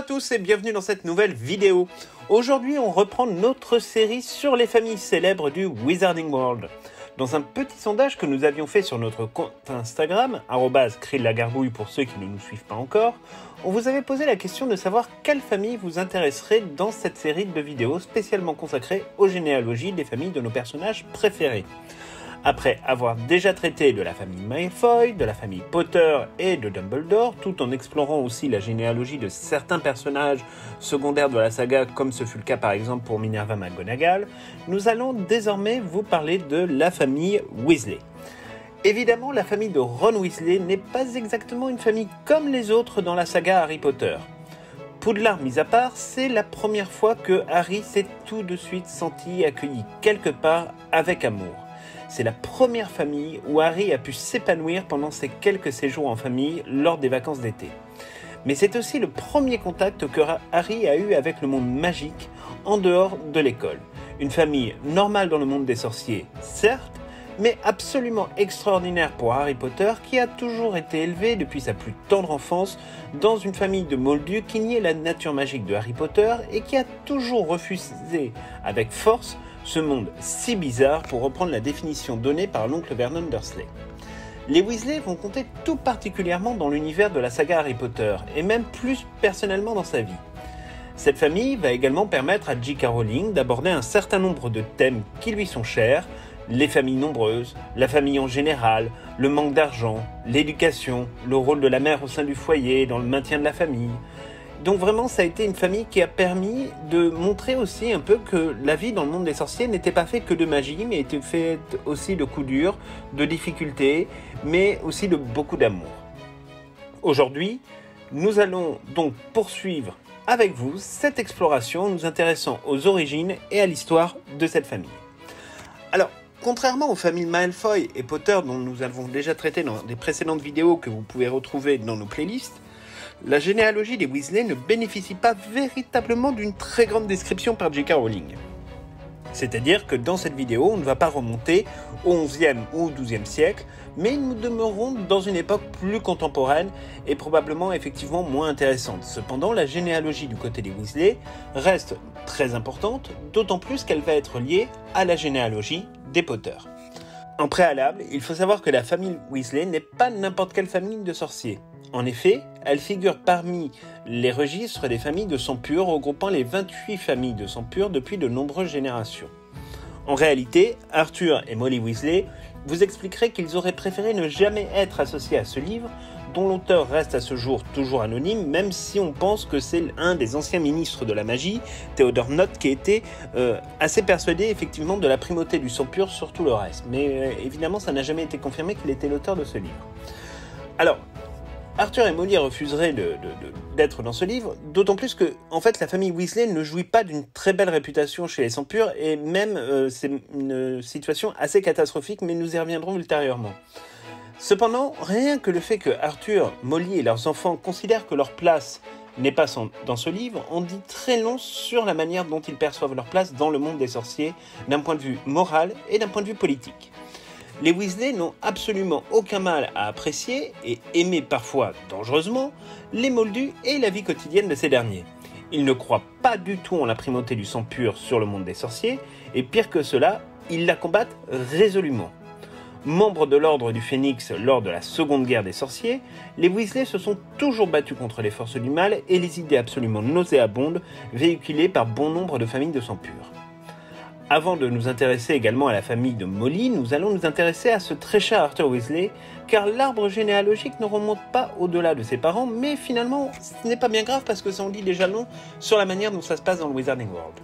à tous et bienvenue dans cette nouvelle vidéo. Aujourd'hui, on reprend notre série sur les familles célèbres du Wizarding World. Dans un petit sondage que nous avions fait sur notre compte Instagram, @krill_la_gargouille pour ceux qui ne nous suivent pas encore, on vous avait posé la question de savoir quelle famille vous intéresserait dans cette série de vidéos spécialement consacrée aux généalogies des familles de nos personnages préférés. Après avoir déjà traité de la famille Malfoy, de la famille Potter et de Dumbledore, tout en explorant aussi la généalogie de certains personnages secondaires de la saga, comme ce fut le cas par exemple pour Minerva McGonagall, nous allons désormais vous parler de la famille Weasley. Évidemment, la famille de Ron Weasley n'est pas exactement une famille comme les autres dans la saga Harry Potter. Poudlard mis à part, c'est la première fois que Harry s'est tout de suite senti accueilli quelque part avec amour. C'est la première famille où Harry a pu s'épanouir pendant ses quelques séjours en famille lors des vacances d'été. Mais c'est aussi le premier contact que Harry a eu avec le monde magique en dehors de l'école. Une famille normale dans le monde des sorciers, certes, mais absolument extraordinaire pour Harry Potter qui a toujours été élevé depuis sa plus tendre enfance dans une famille de moldus qui niait la nature magique de Harry Potter et qui a toujours refusé avec force ce monde si bizarre, pour reprendre la définition donnée par l'oncle Vernon Dursley. Les Weasley vont compter tout particulièrement dans l'univers de la saga Harry Potter, et même plus personnellement dans sa vie. Cette famille va également permettre à J.K. Rowling d'aborder un certain nombre de thèmes qui lui sont chers, les familles nombreuses, la famille en général, le manque d'argent, l'éducation, le rôle de la mère au sein du foyer, dans le maintien de la famille. Donc vraiment, ça a été une famille qui a permis de montrer aussi un peu que la vie dans le monde des sorciers n'était pas faite que de magie, mais était faite aussi de coups durs, de difficultés, mais aussi de beaucoup d'amour. Aujourd'hui, nous allons donc poursuivre avec vous cette exploration en nous intéressant aux origines et à l'histoire de cette famille. Alors, contrairement aux familles Malfoy et Potter dont nous avons déjà traité dans des précédentes vidéos que vous pouvez retrouver dans nos playlists, la généalogie des Weasley ne bénéficie pas véritablement d'une très grande description par J.K. Rowling. C'est-à-dire que dans cette vidéo, on ne va pas remonter au XIe ou au XIIe siècle, mais nous demeurons dans une époque plus contemporaine et probablement effectivement moins intéressante. Cependant, la généalogie du côté des Weasley reste très importante, d'autant plus qu'elle va être liée à la généalogie des Potter. En préalable, il faut savoir que la famille Weasley n'est pas n'importe quelle famille de sorciers. En effet, elle figure parmi les registres des familles de sang pur, regroupant les 28 familles de sang pur depuis de nombreuses générations. En réalité, Arthur et Molly Weasley vous expliqueraient qu'ils auraient préféré ne jamais être associés à ce livre, dont l'auteur reste à ce jour toujours anonyme, même si on pense que c'est un des anciens ministres de la magie, Theodore Nott, qui était assez persuadé effectivement de la primauté du sang pur sur tout le reste. Mais évidemment, ça n'a jamais été confirmé qu'il était l'auteur de ce livre. Alors, Arthur et Molly refuseraient d'être dans ce livre, d'autant plus que, en fait, la famille Weasley ne jouit pas d'une très belle réputation chez les sangs purs, et même c'est une situation assez catastrophique, mais nous y reviendrons ultérieurement. Cependant, rien que le fait que Arthur, Molly et leurs enfants considèrent que leur place n'est pas dans ce livre, en dit très long sur la manière dont ils perçoivent leur place dans le monde des sorciers, d'un point de vue moral et d'un point de vue politique. Les Weasley n'ont absolument aucun mal à apprécier, et aimer parfois dangereusement, les moldus et la vie quotidienne de ces derniers. Ils ne croient pas du tout en la primauté du sang pur sur le monde des sorciers, et pire que cela, ils la combattent résolument. Membres de l'ordre du Phénix lors de la Seconde Guerre des Sorciers, les Weasley se sont toujours battus contre les forces du mal et les idées absolument nauséabondes véhiculées par bon nombre de familles de sang pur. Avant de nous intéresser également à la famille de Molly, nous allons nous intéresser à ce très cher Arthur Weasley, car l'arbre généalogique ne remonte pas au-delà de ses parents, mais finalement, ce n'est pas bien grave parce que ça en dit déjà long sur la manière dont ça se passe dans le Wizarding World.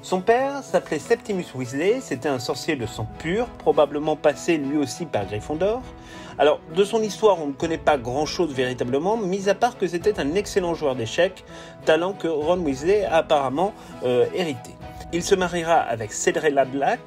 Son père s'appelait Septimus Weasley, c'était un sorcier de sang pur, probablement passé lui aussi par Gryffondor. Alors, de son histoire, on ne connaît pas grand-chose véritablement, mis à part que c'était un excellent joueur d'échecs, talent que Ron Weasley a apparemment hérité. Il se mariera avec Cedrella Black,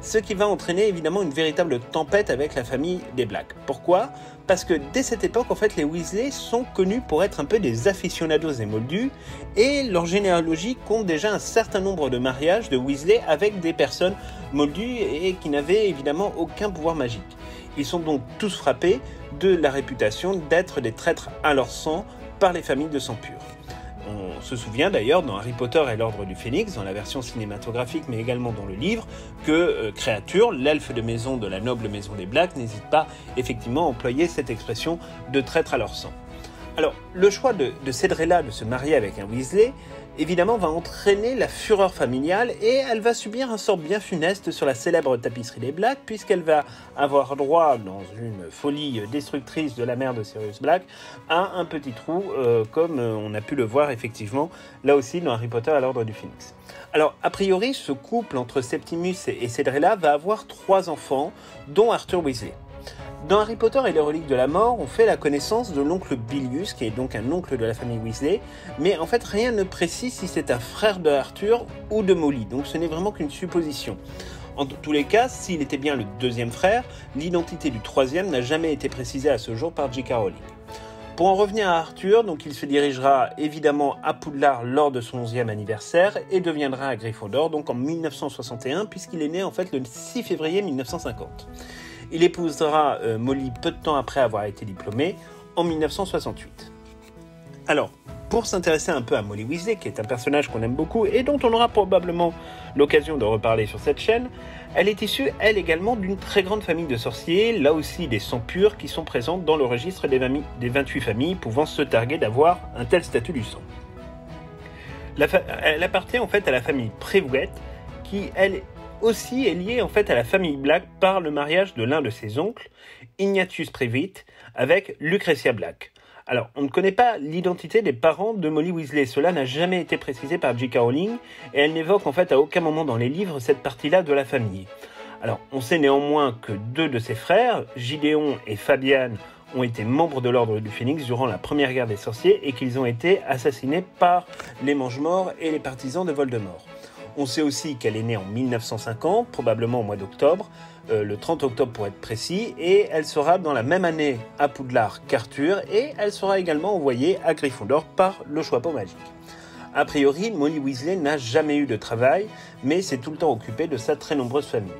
ce qui va entraîner évidemment une véritable tempête avec la famille des Black. Pourquoi ? Parce que dès cette époque, en fait, les Weasley sont connus pour être un peu des aficionados des moldus, et leur généalogie compte déjà un certain nombre de mariages de Weasley avec des personnes moldues et qui n'avaient évidemment aucun pouvoir magique. Ils sont donc tous frappés de la réputation d'être des traîtres à leur sang par les familles de sang pur. On se souvient d'ailleurs dans Harry Potter et l'Ordre du Phénix, dans la version cinématographique mais également dans le livre, que Créature, l'elfe de maison de la noble maison des Black, n'hésite pas effectivement à employer cette expression de traître à leur sang. Alors, le choix de Cédrella de se marier avec un Weasley, évidemment, va entraîner la fureur familiale et elle va subir un sort bien funeste sur la célèbre tapisserie des Black, puisqu'elle va avoir droit, dans une folie destructrice de la mère de Sirius Black, à un petit trou, comme on a pu le voir effectivement, là aussi dans Harry Potter à l'Ordre du Phénix. Alors, a priori, ce couple entre Septimus et Cédrella va avoir 3 enfants, dont Arthur Weasley. Dans Harry Potter et les reliques de la mort, on fait la connaissance de l'oncle Bilius, qui est donc un oncle de la famille Weasley, mais en fait rien ne précise si c'est un frère de Arthur ou de Molly, donc ce n'est vraiment qu'une supposition. En tous les cas, s'il était bien le 2e frère, l'identité du 3e n'a jamais été précisée à ce jour par J.K. Rowling. Pour en revenir à Arthur, donc il se dirigera évidemment à Poudlard lors de son 11e anniversaire et deviendra à Gryffondor donc en 1961, puisqu'il est né en fait le 6 février 1950. Il épousera Molly peu de temps après avoir été diplômé, en 1968. Alors, pour s'intéresser un peu à Molly Weasley, qui est un personnage qu'on aime beaucoup et dont on aura probablement l'occasion de reparler sur cette chaîne, elle est issue, elle également, d'une très grande famille de sorciers, là aussi des sangs purs qui sont présentes dans le registre des 28 familles pouvant se targuer d'avoir un tel statut du sang. Elle appartient en fait à la famille Prewitt, qui, elle, aussi est liée en fait à la famille Black par le mariage de l'un de ses oncles, Ignatius Prewitt, avec Lucretia Black. Alors, on ne connaît pas l'identité des parents de Molly Weasley, cela n'a jamais été précisé par J.K. Rowling, et elle n'évoque en fait à aucun moment dans les livres cette partie-là de la famille. Alors, on sait néanmoins que 2 de ses frères, Gideon et Fabian, ont été membres de l'Ordre du Phénix durant la Première Guerre des Sorciers et qu'ils ont été assassinés par les Mange-Morts et les partisans de Voldemort. On sait aussi qu'elle est née en 1950, probablement au mois d'octobre, le 30 octobre pour être précis, et elle sera dans la même année à Poudlard qu'Arthur, et elle sera également envoyée à Gryffondor par le Choixpeau magique. A priori, Molly Weasley n'a jamais eu de travail, mais s'est tout le temps occupée de sa très nombreuse famille.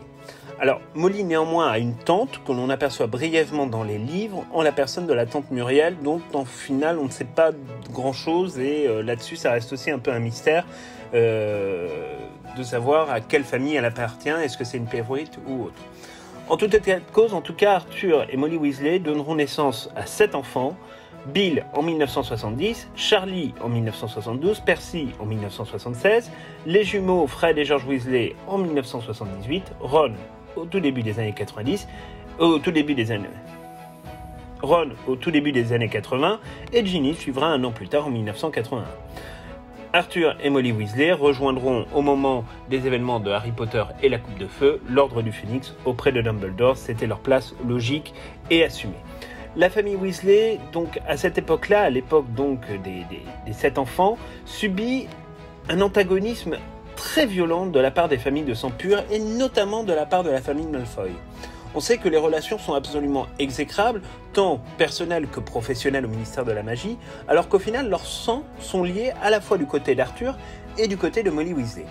Alors, Molly néanmoins a une tante que l'on aperçoit brièvement dans les livres, en la personne de la tante Muriel, dont en final on ne sait pas grand-chose, et là-dessus ça reste aussi un peu un mystère, de savoir à quelle famille elle appartient, est-ce que c'est une Prewitt ou autre. En tout état de cause, en tout cas, Arthur et Molly Weasley donneront naissance à 7 enfants, Bill en 1970, Charlie en 1972, Percy en 1976, les jumeaux Fred et George Weasley en 1978, Ron au tout début des années 80, et Ginny suivra un an plus tard en 1981. Arthur et Molly Weasley rejoindront au moment des événements de Harry Potter et la Coupe de Feu l'Ordre du Phénix auprès de Dumbledore, c'était leur place logique et assumée. La famille Weasley, donc à cette époque-là, à l'époque donc des 7 enfants, subit un antagonisme très violent de la part des familles de sang pur et notamment de la part de la famille Malfoy. On sait que les relations sont absolument exécrables, tant personnelles que professionnelles au ministère de la Magie, alors qu'au final leurs sangs sont liés à la fois du côté d'Arthur et du côté de Molly Weasley.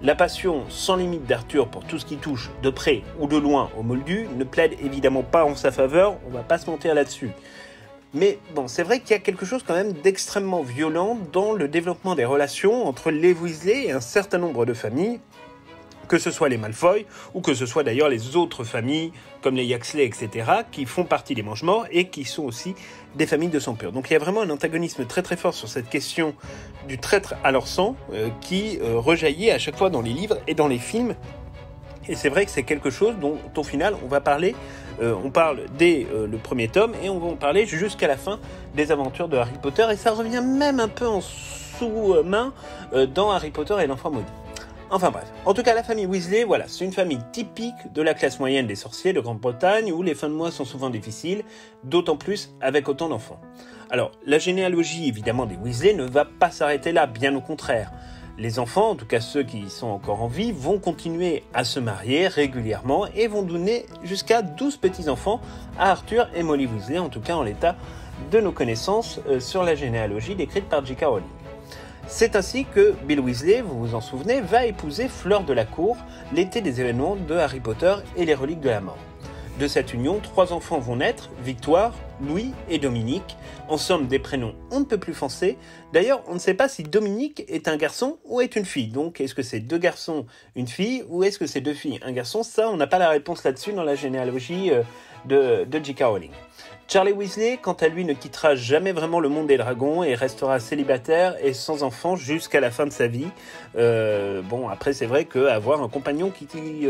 La passion sans limite d'Arthur pour tout ce qui touche de près ou de loin au Moldu ne plaide évidemment pas en sa faveur, on va pas se mentir là-dessus. Mais bon, c'est vrai qu'il y a quelque chose quand même d'extrêmement violent dans le développement des relations entre les Weasley et un certain nombre de familles, que ce soit les Malfoy, ou que ce soit d'ailleurs les autres familles, comme les Yaxley, etc., qui font partie des Mange-Morts et qui sont aussi des familles de sang pur. Donc il y a vraiment un antagonisme très très fort sur cette question du traître à leur sang, qui rejaillit à chaque fois dans les livres et dans les films. Et c'est vrai que c'est quelque chose dont au final on va parler, on parle dès le premier tome, et on va en parler jusqu'à la fin des aventures de Harry Potter, et ça revient même un peu en sous-main dans Harry Potter et l'Enfant Maudit. Enfin bref, en tout cas la famille Weasley, voilà, c'est une famille typique de la classe moyenne des sorciers de Grande-Bretagne où les fins de mois sont souvent difficiles, d'autant plus avec autant d'enfants. Alors, la généalogie évidemment des Weasley ne va pas s'arrêter là, bien au contraire. Les enfants, en tout cas ceux qui sont encore en vie, vont continuer à se marier régulièrement et vont donner jusqu'à 12 petits-enfants à Arthur et Molly Weasley, en tout cas en l'état de nos connaissances sur la généalogie décrite par J.K. Rowling. C'est ainsi que Bill Weasley, vous vous en souvenez, va épouser Fleur de la Cour l'été des événements de Harry Potter et les Reliques de la Mort. De cette union, 3 enfants vont naître, Victoire, Louis et Dominique. En somme, des prénoms on ne peut plus foncés. D'ailleurs, on ne sait pas si Dominique est un garçon ou est une fille. Donc, est-ce que c'est 2 garçons, une fille, ou est-ce que c'est 2 filles, un garçon? Ça, on n'a pas la réponse là-dessus dans la généalogie de J.K. Rowling. Charlie Weasley, quant à lui, ne quittera jamais vraiment le monde des dragons et restera célibataire et sans enfant jusqu'à la fin de sa vie. Bon, après, c'est vrai qu'avoir un compagnon qui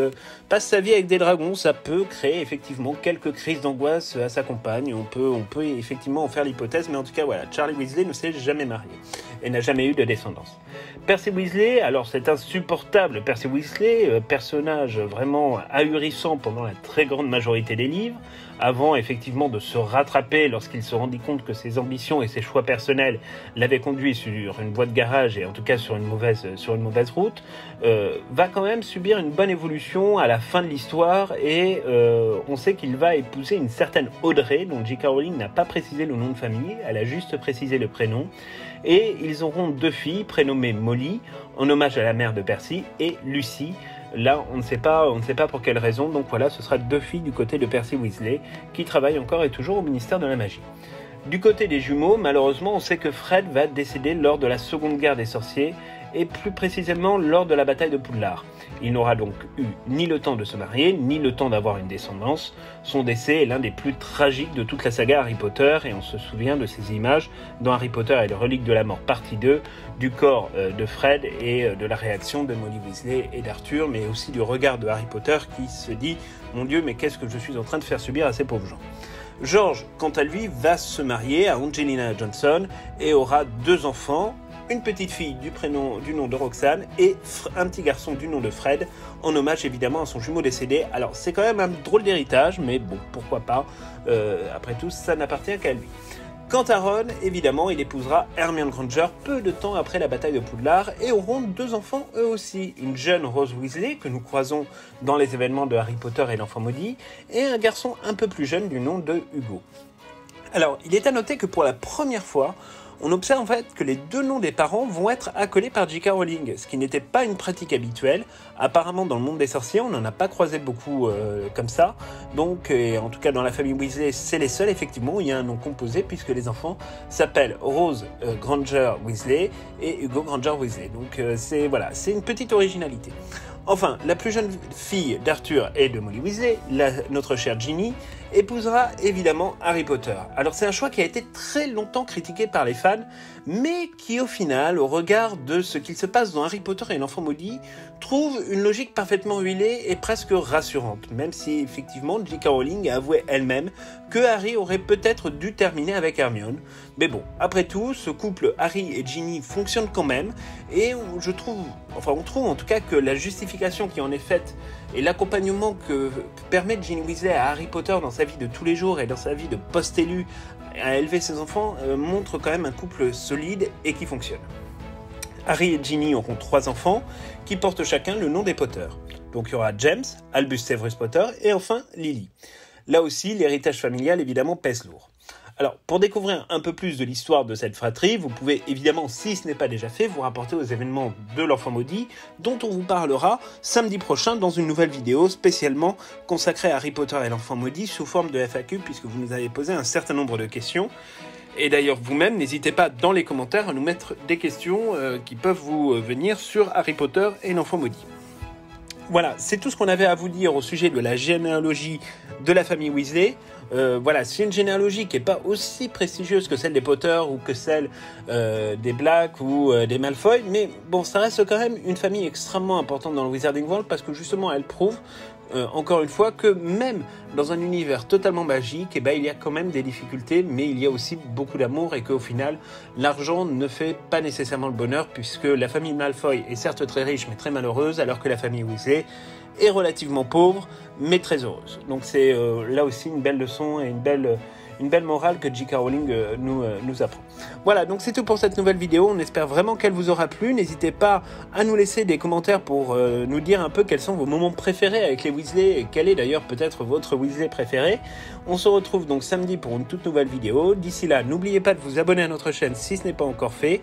passe sa vie avec des dragons, ça peut créer effectivement quelques crises d'angoisse à sa compagne. On peut effectivement en faire l'hypothèse, mais en tout cas, voilà, Charlie Weasley ne s'est jamais marié et n'a jamais eu de descendance. Percy Weasley, alors c'est insupportable, Percy Weasley, personnage vraiment ahurissant pendant la très grande majorité des livres, avant effectivement de se rattraper lorsqu'il se rendit compte que ses ambitions et ses choix personnels l'avaient conduit sur une voie de garage et en tout cas sur une mauvaise route, va quand même subir une bonne évolution à la fin de l'histoire et on sait qu'il va épouser une certaine Audrey dont J.K. Rowling n'a pas précisé le nom de famille, elle a juste précisé le prénom, et ils auront 2 filles prénommées Molly en hommage à la mère de Percy et Lucy. Là, on ne sait pas pour quelle raison, donc voilà, ce sera 2 filles du côté de Percy Weasley, qui travaillent encore et toujours au ministère de la Magie. Du côté des jumeaux, malheureusement, on sait que Fred va décéder lors de la Seconde Guerre des Sorciers, et plus précisément lors de la bataille de Poudlard. Il n'aura donc eu ni le temps de se marier, ni le temps d'avoir une descendance. Son décès est l'un des plus tragiques de toute la saga Harry Potter, et on se souvient de ces images dans Harry Potter et les reliques de la mort partie 2, du corps de Fred et de la réaction de Molly Weasley et d'Arthur, mais aussi du regard de Harry Potter qui se dit « Mon Dieu, mais qu'est-ce que je suis en train de faire subir à ces pauvres gens ?» George, quant à lui, va se marier à Angelina Johnson et aura 2 enfants, une petite fille du nom de Roxane et un petit garçon du nom de Fred, en hommage évidemment à son jumeau décédé. Alors c'est quand même un drôle d'héritage, mais bon, pourquoi pas, après tout, ça n'appartient qu'à lui. Quant à Ron, évidemment, il épousera Hermione Granger peu de temps après la bataille de Poudlard et auront 2 enfants eux aussi, une jeune Rose Weasley que nous croisons dans les événements de Harry Potter et l'Enfant Maudit, et un garçon un peu plus jeune du nom de Hugo. Alors, il est à noter que pour la première fois, on observe en fait que les 2 noms des parents vont être accolés par J.K. Rowling, ce qui n'était pas une pratique habituelle. Apparemment, dans le monde des sorciers, on n'en a pas croisé beaucoup comme ça. Donc, en tout cas, dans la famille Weasley, c'est les seuls, effectivement, où il y a un nom composé, puisque les enfants s'appellent Rose Granger Weasley et Hugo Granger Weasley. Donc, c'est une petite originalité. Enfin, la plus jeune fille d'Arthur et de Molly Weasley, notre chère Ginny, épousera évidemment Harry Potter. Alors c'est un choix qui a été très longtemps critiqué par les fans, mais qui au final, au regard de ce qu'il se passe dans Harry Potter et l'Enfant Maudit, trouve une logique parfaitement huilée et presque rassurante, même si effectivement J.K. Rowling a avoué elle-même que Harry aurait peut-être dû terminer avec Hermione. Mais bon, après tout, ce couple Harry et Ginny fonctionne quand même, et on trouve en tout cas que la justification qui en est faite et l'accompagnement que permet Ginny Weasley à Harry Potter dans sa vie de tous les jours et dans sa vie de post-élu à élever ses enfants montre quand même un couple solide et qui fonctionne. Harry et Ginny auront 3 enfants qui portent chacun le nom des Potter. Donc il y aura James, Albus Severus Potter et enfin Lily. Là aussi, l'héritage familial évidemment pèse lourd. Alors, pour découvrir un peu plus de l'histoire de cette fratrie, vous pouvez évidemment, si ce n'est pas déjà fait, vous rapporter aux événements de l'Enfant Maudit, dont on vous parlera samedi prochain dans une nouvelle vidéo spécialement consacrée à Harry Potter et l'Enfant Maudit sous forme de FAQ, puisque vous nous avez posé un certain nombre de questions. Et d'ailleurs, vous-même, n'hésitez pas dans les commentaires à nous mettre des questions qui peuvent vous venir sur Harry Potter et l'Enfant Maudit. Voilà, c'est tout ce qu'on avait à vous dire au sujet de la généalogie de la famille Weasley. Voilà, c'est une généalogie qui n'est pas aussi prestigieuse que celle des Potter ou que celle des Black ou des Malfoy, mais bon, ça reste quand même une famille extrêmement importante dans le Wizarding World parce que justement, elle prouve encore une fois que même dans un univers totalement magique, eh ben, il y a quand même des difficultés, mais il y a aussi beaucoup d'amour et qu'au final, l'argent ne fait pas nécessairement le bonheur puisque la famille Malfoy est certes très riche mais très malheureuse alors que la famille Weasley est relativement pauvre mais très heureuse. Donc c'est là aussi une belle leçon et une belle morale que J.K. Rowling nous apprend. Voilà, donc c'est tout pour cette nouvelle vidéo. On espère vraiment qu'elle vous aura plu. N'hésitez pas à nous laisser des commentaires pour nous dire un peu quels sont vos moments préférés avec les Weasley et quel est d'ailleurs peut-être votre Weasley préféré. On se retrouve donc samedi pour une toute nouvelle vidéo. D'ici là, n'oubliez pas de vous abonner à notre chaîne si ce n'est pas encore fait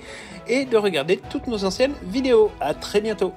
et de regarder toutes nos anciennes vidéos. À très bientôt.